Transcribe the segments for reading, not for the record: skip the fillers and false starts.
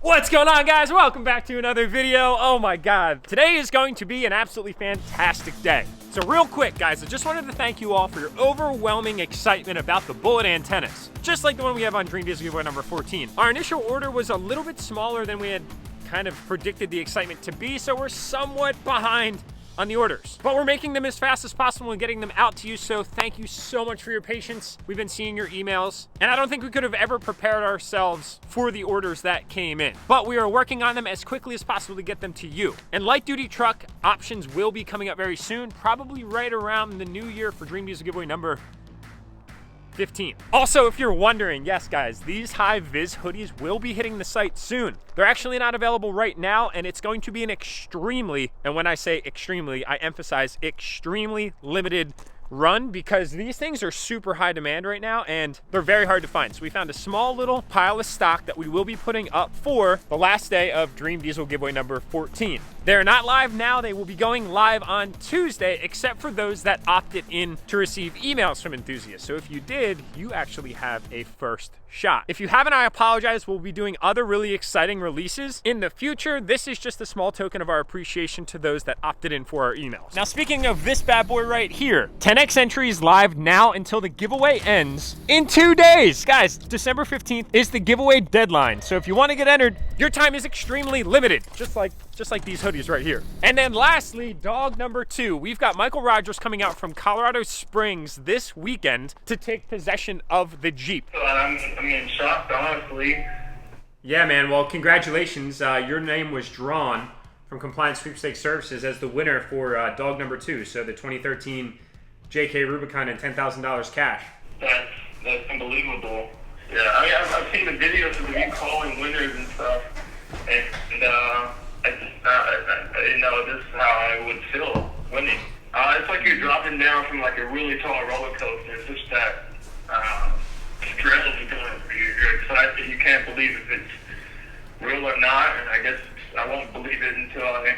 What's going on, guys? Welcome back to another video. Oh my god, today is going to be an absolutely fantastic day. So real quick, guys, I just wanted to thank you all for your overwhelming excitement about the bullet antennas, just like the one we have on Dream Diesel giveaway number 14. Our initial order was a little bit smaller than we had kind of predicted the excitement to be, so we're somewhat behind on the orders, but we're making them as fast as possible and getting them out to you. So thank you so much for your patience. We've been seeing your emails, and I don't think we could have ever prepared ourselves for the orders that came in, but we are working on them as quickly as possible to get them to you. And light duty truck options will be coming up very soon, probably right around the new year for Dream Diesel giveaway number 15. Also, if you're wondering, yes guys, these high-vis hoodies will be hitting the site soon. They're actually not available right now, and it's going to be an extremely, and when I say extremely, I emphasize extremely limited run, because these things are super high demand right now and they're very hard to find. So we found a small little pile of stock that we will be putting up for the last day of Dream Diesel giveaway number 14. They're not live now. They will be going live on Tuesday, except for those that opted in to receive emails from enthusiasts. So if you did, you actually have a first shot. If you haven't, I apologize. We'll be doing other really exciting releases in the future. This is just a small token of our appreciation to those that opted in for our emails. Now, speaking of this bad boy right here, 10x entries live now until the giveaway ends in 2 days. Guys, December 15th is the giveaway deadline. So if you want to get entered, your time is extremely limited, just like these hoodies right here. And then lastly, dog number 2. We've got Michael Rogers coming out from Colorado Springs this weekend to take possession of the Jeep. I'm in shock, honestly. Yeah, man. Well, congratulations. Your name was drawn from Compliance Sweepstakes Services as the winner for dog number 2. So the 2013 JK Rubicon and $10,000 cash. That's unbelievable. Yeah, I mean, I've seen the videos of you calling winners and stuff, and I didn't know this is how I would feel winning. It's like you're dropping down from like a really tall roller coaster. It's just that stress is going for you. You're excited. You can't believe if it's real or not, and I guess I won't believe it until I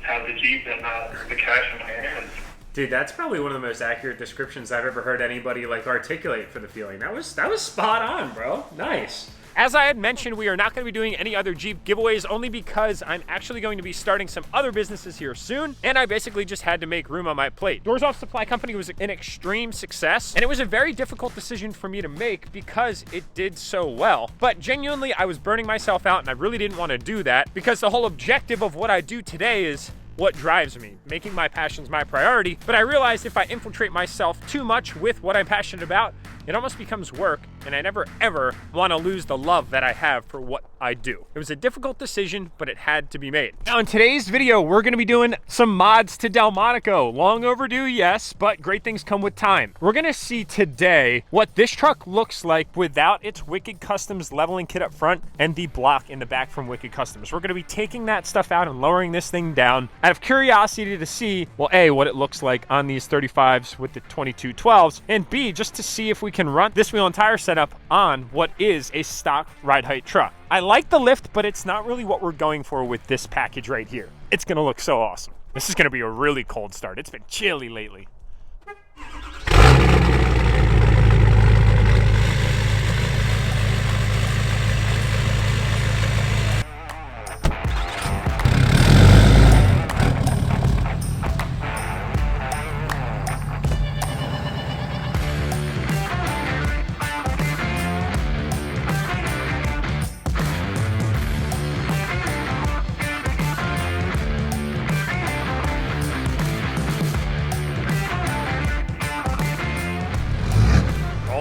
have the Jeep and the cash in my hands. Dude, that's probably one of the most accurate descriptions I've ever heard anybody like articulate for the feeling. That was spot on, bro. Nice. As I had mentioned, we are not going to be doing any other Jeep giveaways, only because I'm actually going to be starting some other businesses here soon, and I basically just had to make room on my plate. Doors Off Supply Company was an extreme success, and it was a very difficult decision for me to make because it did so well. But genuinely, I was burning myself out, and I really didn't want to do that, because the whole objective of what I do today is what drives me, making my passions my priority. But I realized if I infiltrate myself too much with what I'm passionate about, it almost becomes work, and I never ever want to lose the love that I have for what I do. It was a difficult decision, but it had to be made. Now in today's video, we're going to be doing some mods to Delmonico. Long overdue, yes, but great things come with time. We're going to see today what this truck looks like without its Wicked Customs leveling kit up front and the block in the back from Wicked Customs. We're going to be taking that stuff out and lowering this thing down out of curiosity to see, well, A, what it looks like on these 35s with the 2212s, and B, just to see if we can run this wheel and tire setup on what is a stock ride height truck. I like the lift, but it's not really what we're going for with this package right here. It's gonna look so awesome. This is gonna be a really cold start. It's been chilly lately.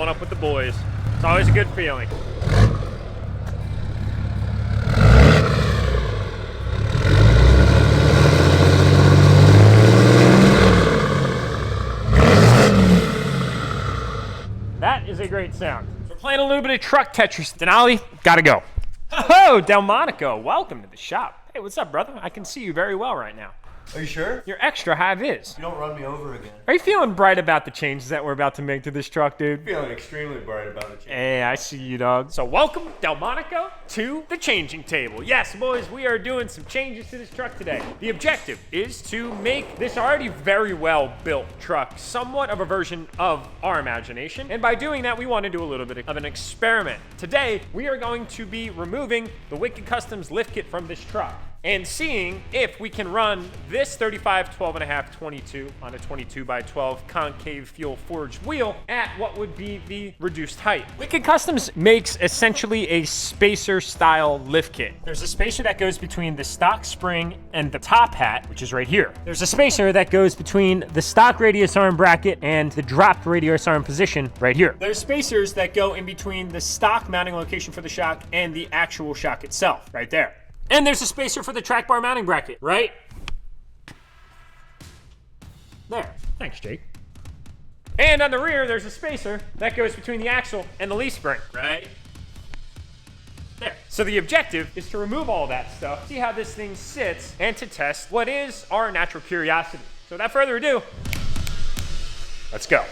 Up with the boys. It's always a good feeling. That is a great sound. We're playing a little bit of truck Tetris. Denali, gotta go. Oh, Delmonico, welcome to the shop. Hey, what's up, brother? I can see you very well right now. Are you sure? Your extra high vis. You don't run me over again. Are you feeling bright about the changes that we're about to make to this truck, dude? Feeling extremely bright about it. Hey, I see you, dog. So welcome, Delmonico, to the changing table. Yes, boys, we are doing some changes to this truck today. The objective is to make this already very well built truck somewhat of a version of our imagination. And by doing that, we want to do a little bit of an experiment. Today, we are going to be removing the Wicked Customs lift kit from this truck and seeing if we can run this 35 12.5 22 on a 22 by 12 concave fuel forged wheel at what would be the reduced height. Wicked Customs makes essentially a spacer style lift kit. There's a spacer that goes between the stock spring and the top hat, which is right here. There's a spacer that goes between the stock radius arm bracket and the dropped radius arm position right here. There's spacers that go in between the stock mounting location for the shock and the actual shock itself, right there. And there's a spacer for the track bar mounting bracket, right? There. Thanks, Jake. And on the rear, there's a spacer that goes between the axle and the leaf spring, right? There. So the objective is to remove all that stuff, see how this thing sits, and to test what is our natural curiosity. So without further ado, let's go.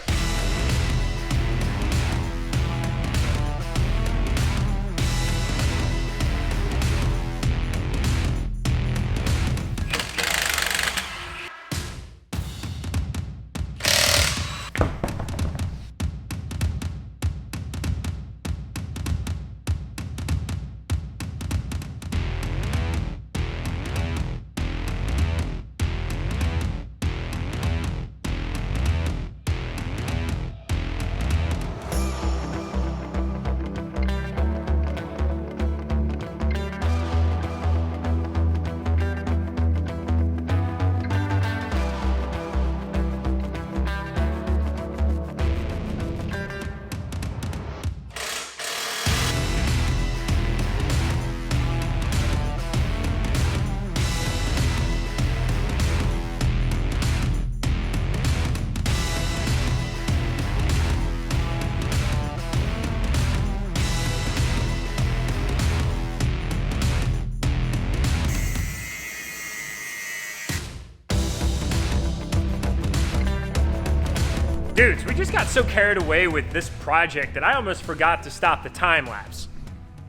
Dudes, we just got so carried away with this project that I almost forgot to stop the time lapse.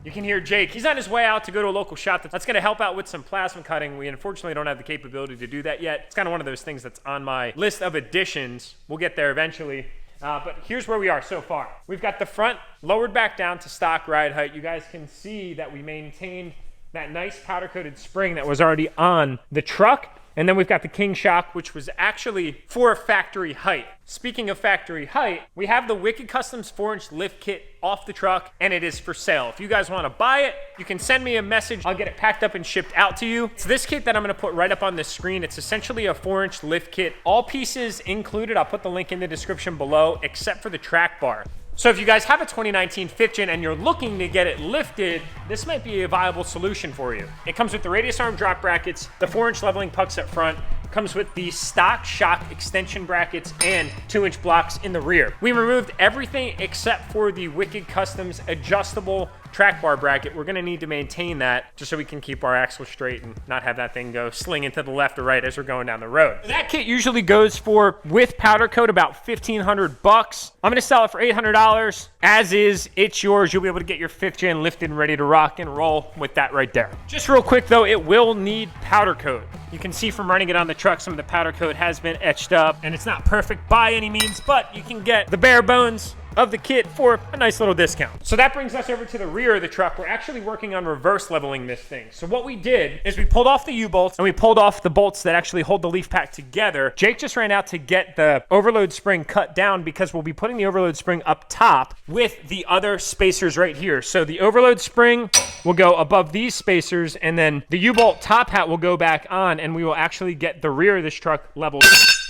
You can hear Jake, he's on his way out to go to a local shop that's gonna help out with some plasma cutting. We unfortunately don't have the capability to do that yet. It's kind of one of those things that's on my list of additions. We'll get there eventually. But here's where we are so far. We've got the front lowered back down to stock ride height. You guys can see that we maintained that nice powder coated spring that was already on the truck. And then we've got the King shock, which was actually for factory height. Speaking of factory height, we have the Wicked Customs 4-inch lift kit off the truck, and it is for sale. If you guys want to buy it, you can send me a message. I'll get it packed up and shipped out to you. It's this kit that I'm going to put right up on the screen. It's essentially a 4-inch lift kit. All pieces included. I'll put the link in the description below, except for the track bar. So if you guys have a 2019 5th gen and you're looking to get it lifted, this might be a viable solution for you. It comes with the radius arm drop brackets, the 4-inch leveling pucks up front, comes with the stock shock extension brackets and 2-inch blocks in the rear. We removed everything except for the Wicked Customs adjustable track bar bracket. We're gonna need to maintain that just so we can keep our axle straight and not have that thing go slinging to the left or right as we're going down the road. That kit usually goes for, with powder coat, about $1,500. I'm gonna sell it for $800. As is, it's yours. You'll be able to get your 5th gen lifted and ready to rock and roll with that right there. Just real quick though, it will need powder coat. You can see from running it on the truck, some of the powder coat has been etched up, and it's not perfect by any means, but you can get the bare bones of the kit for a nice little discount. So that brings us over to the rear of the truck. We're actually working on reverse leveling this thing. So what we did is we pulled off the U-bolts and we pulled off the bolts that actually hold the leaf pack together. Jake just ran out to get the overload spring cut down because we'll be putting the overload spring up top with the other spacers right here. So the overload spring will go above these spacers, and then the U-bolt top hat will go back on, and we will actually get the rear of this truck leveled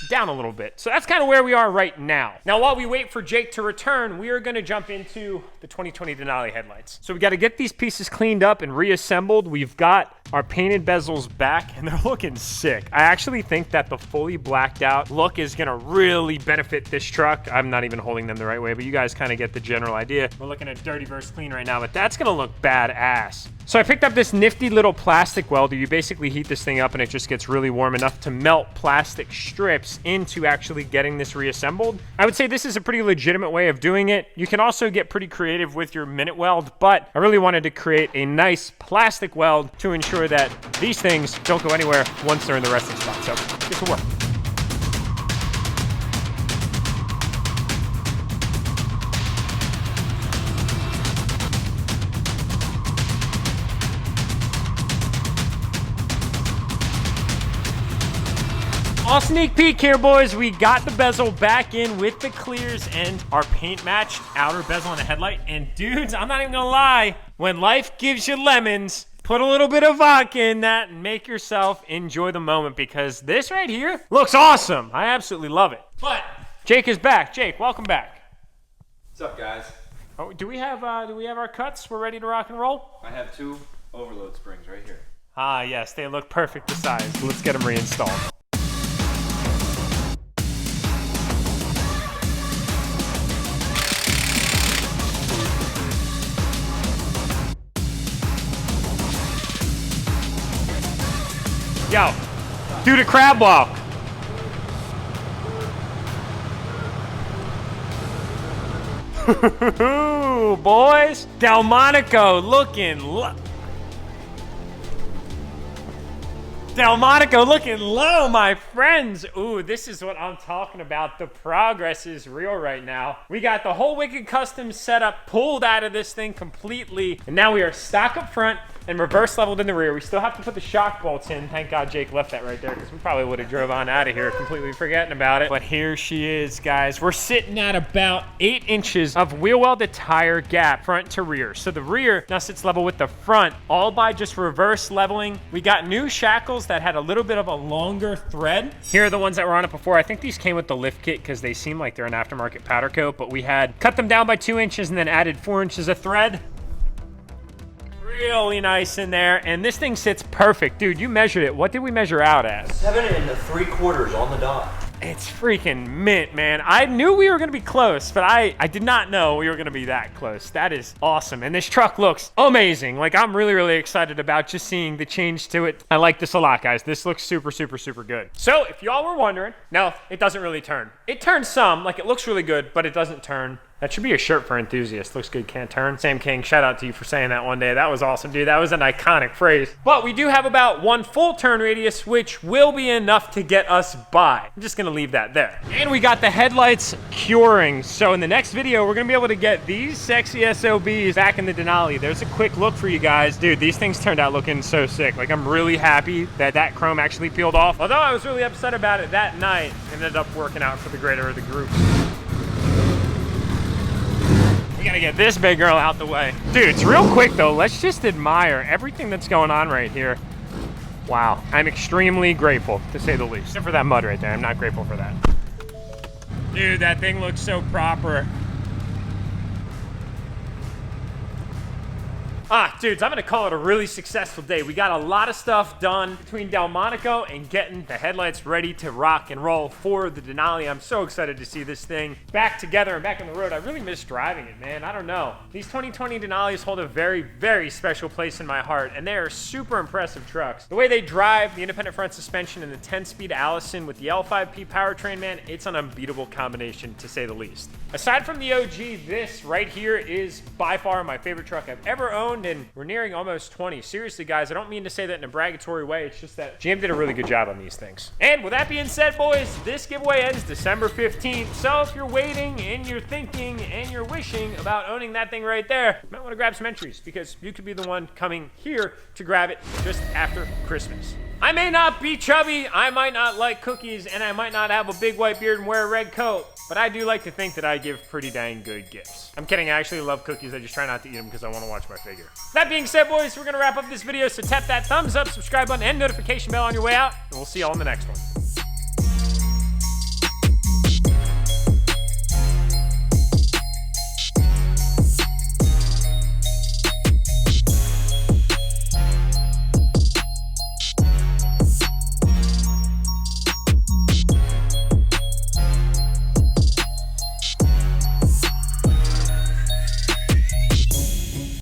down a little bit. So that's kind of where we are right now. Now, while we wait for Jake to return, we are going to jump into the 2020 Denali headlights. So we got to get these pieces cleaned up and reassembled. We've got our painted bezels back, and they're looking sick. I actually think that the fully blacked out look is gonna really benefit this truck. I'm not even holding them the right way, but you guys kind of get the general idea. We're looking at dirty versus clean right now, but that's gonna look badass. So I picked up this nifty little plastic welder. You basically heat this thing up and it just gets really warm enough to melt plastic strips into actually getting this reassembled. I would say this is a pretty legitimate way of doing it. You can also get pretty creative with your minute weld, but I really wanted to create a nice plastic weld to ensure that these things don't go anywhere once they're in the resting spot. So get to work. All sneak peek here, boys. We got the bezel back in with the clears and our paint matched outer bezel on the headlight. And dudes, I'm not even gonna lie, when life gives you lemons, put a little bit of vodka in that and make yourself enjoy the moment, because this right here looks awesome. I absolutely love it. But Jake is back. Jake, welcome back. What's up, guys? Oh, do we have our cuts? We're ready to rock and roll? I have 2 overload springs right here. Ah, yes, they look perfect to size. Let's get them reinstalled. Yo, do the crab walk. Boys, Delmonico looking low, my friends. Ooh, this is what I'm talking about. The progress is real right now. We got the whole Wicked Custom setup pulled out of this thing completely, and now we are stock up front and reverse leveled in the rear. We still have to put the shock bolts in. Thank God Jake left that right there, because we probably would have drove on out of here completely forgetting about it. But here she is, guys. We're sitting at about 8 inches of wheel welded tire gap front to rear. So the rear now sits level with the front, all by just reverse leveling. We got new shackles that had a little bit of a longer thread. Here are the ones that were on it before. I think these came with the lift kit because they seem like they're an aftermarket powder coat, but we had cut them down by 2 inches and then added 4 inches of thread. Really nice in there, and this thing sits perfect. Dude, you measured it. What did we measure out at? 7 3/4 on the dot. It's freaking mint, man. I knew we were gonna be close, but I did not know we were gonna be that close. That is awesome, and this truck looks amazing. Like, I'm really, really excited about just seeing the change to it. I like this a lot, guys. This looks super, super, super good. So, if y'all were wondering, no, it doesn't really turn. It turns some, like it looks really good, but it doesn't turn. That should be a shirt for enthusiasts. Looks good, can't turn. Sam King, shout out to you for saying that one day. That was awesome, dude. That was an iconic phrase. But we do have about 1 full turn radius, which will be enough to get us by. I'm just gonna leave that there. And we got the headlights curing. So in the next video, we're gonna be able to get these sexy SOBs back in the Denali. There's a quick look for you guys. Dude, these things turned out looking so sick. Like, I'm really happy that that chrome actually peeled off. Although I was really upset about it that night, it ended up working out for the greater of the group. We gotta get this big girl out the way. Dude, it's real quick though. Let's just admire everything that's going on right here. Wow, I'm extremely grateful, to say the least. Except for that mud right there, I'm not grateful for that. Dude, that thing looks so proper. Dudes, I'm gonna call it a really successful day. We got a lot of stuff done between Delmonico and getting the headlights ready to rock and roll for the Denali. I'm so excited to see this thing back together and back on the road. I really miss driving it, man. I don't know. These 2020 Denalis hold a very, very special place in my heart, and they are super impressive trucks. The way they drive, the independent front suspension, and the 10-speed Allison with the L5P powertrain, man, it's an unbeatable combination, to say the least. Aside from the OG, this right here is by far my favorite truck I've ever owned, and we're nearing almost 20. Seriously, guys, I don't mean to say that in a bragatory way. It's just that GM did a really good job on these things. And with that being said, boys, this giveaway ends December 15th. So if you're waiting and you're thinking and you're wishing about owning that thing right there, you might want to grab some entries, because you could be the one coming here to grab it just after Christmas. I may not be chubby, I might not like cookies, and I might not have a big white beard and wear a red coat, but I do like to think that I give pretty dang good gifts. I'm kidding, I actually love cookies. I just try not to eat them because I want to watch my figure. That being said, boys, we're going to wrap up this video, so tap that thumbs up, subscribe button, and notification bell on your way out, and we'll see y'all in the next one.